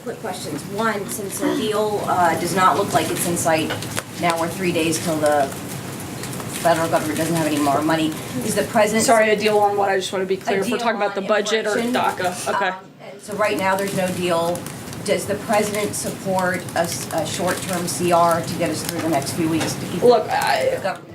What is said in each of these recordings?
quick questions. One, since the deal does not look like it's in sight, now we're 3 days till the federal government doesn't have any more money, is the president... Sorry, a deal on what? I just want to be clear. If we're talking about the budget or immigration. DACA. Okay. And so right now, there's no deal. Does the president support a short-term CR to get us through the next few weeks to keep Look, the government?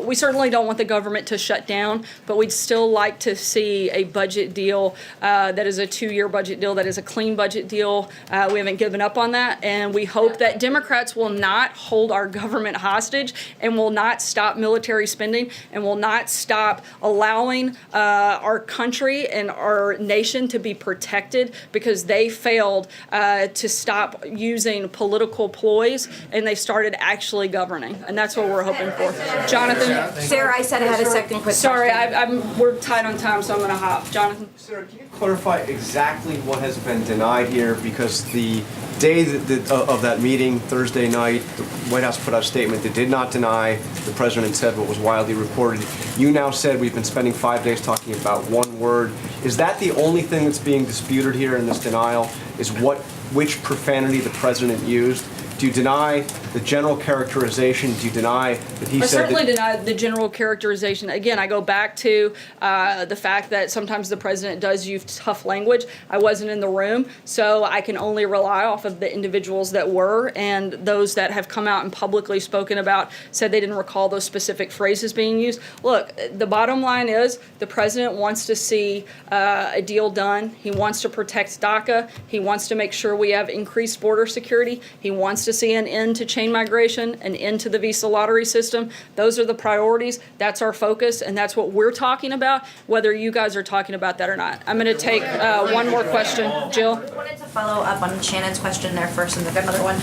we certainly don't want the government to shut down, but we'd still like to see a budget deal that is a 2-year budget deal, that is a clean budget deal. We haven't given up on that, and we hope that Democrats will not hold our government hostage and will not stop military spending and will not stop allowing our country and our nation to be protected because they failed to stop using political ploys and they started actually governing, and that's what we're hoping for. Jonathan? Sarah, I said I had a second quick Sorry, question. we're tight on time, so I'm going to hop. Jonathan? Sarah, can you clarify exactly what has been denied here? Because the day of that meeting, Thursday night, the White House put out a statement that did not deny. The president said what was widely reported. You now said we've been spending 5 days talking about one word. Is that the only thing that's being disputed here in this denial? Is which profanity the president used? Do you deny the general characterization? Do you deny that he said? I certainly deny the general characterization. Again, I go back to the fact that sometimes the president does use tough language. I wasn't in the room, so I can only rely off of the individuals that were, and those that have come out and publicly spoken about said they didn't recall those specific phrases being used. Look, the bottom line is the president wants to see a deal done. He wants to protect DACA. He wants to make sure we have increased border security. He wants to see an end to chain migration, an end to the visa lottery system. Those are the priorities. That's our focus, and that's what we're talking about, whether you guys are talking about that or not. I'm going to take one more question. Jill? I wanted to follow up on Shannon's question there first, and I've got another one.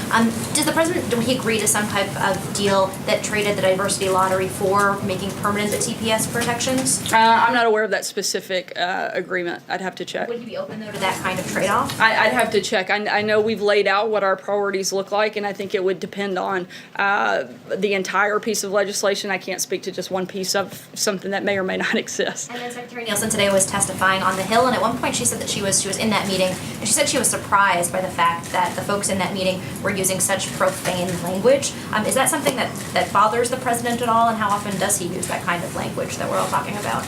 Does the president, do he agree to some type of deal that traded the diversity lottery for making permanent the TPS protections? I'm not aware of that specific agreement. I'd have to check. Would he be open, though, to that kind of trade-off? I'd have to check. I know we've laid out what our priorities look like, and I think it would depend on the entire piece of legislation. I can't speak to just one piece of something that may or may not exist. And then Secretary Nielsen today was testifying on the Hill, and at one point she said that she was in that meeting, and she said she was surprised by the fact that the folks in that meeting were using such profane language. Is that something that bothers the president at all, and how often does he use that kind of language that we're all talking about?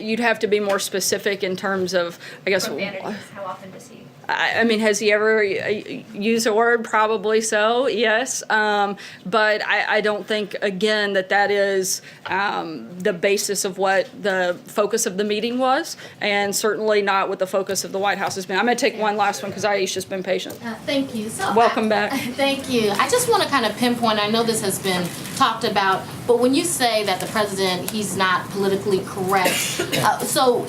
You'd have to be more specific in terms of, I guess. Profanities, how often does he? I mean, has he ever used a word? Probably so, yes. But I don't think, again, that is the basis of what the focus of the meeting was, and certainly not what the focus of the White House has been. I'm going to take one last one because Aisha's been patient. Thank you. So welcome back. Thank you. I just want to kind of pinpoint, I know this has been talked about, but when you say that the president, he's not politically correct, so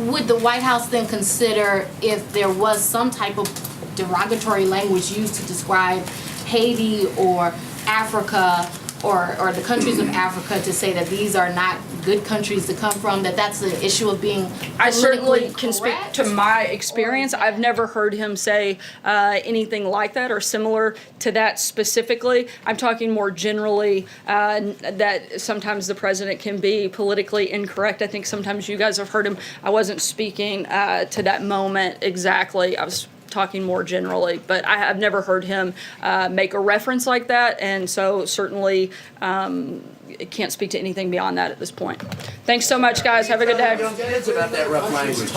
would the White House then consider, if there was some type of derogatory language used to describe Haiti or Africa or the countries of Africa, to say that these are not good countries to come from, that's the issue of being I certainly politically can speak correct? to my experience. I've never heard him say anything like that or similar to that specifically. I'm talking more generally that sometimes the president can be politically incorrect. I think sometimes you guys have heard him. I wasn't speaking to that moment exactly. I was talking more generally, but I've never heard him make a reference like that, and so certainly can't speak to anything beyond that at this point. Thanks so much, guys. Have a good day. It's about that rough language.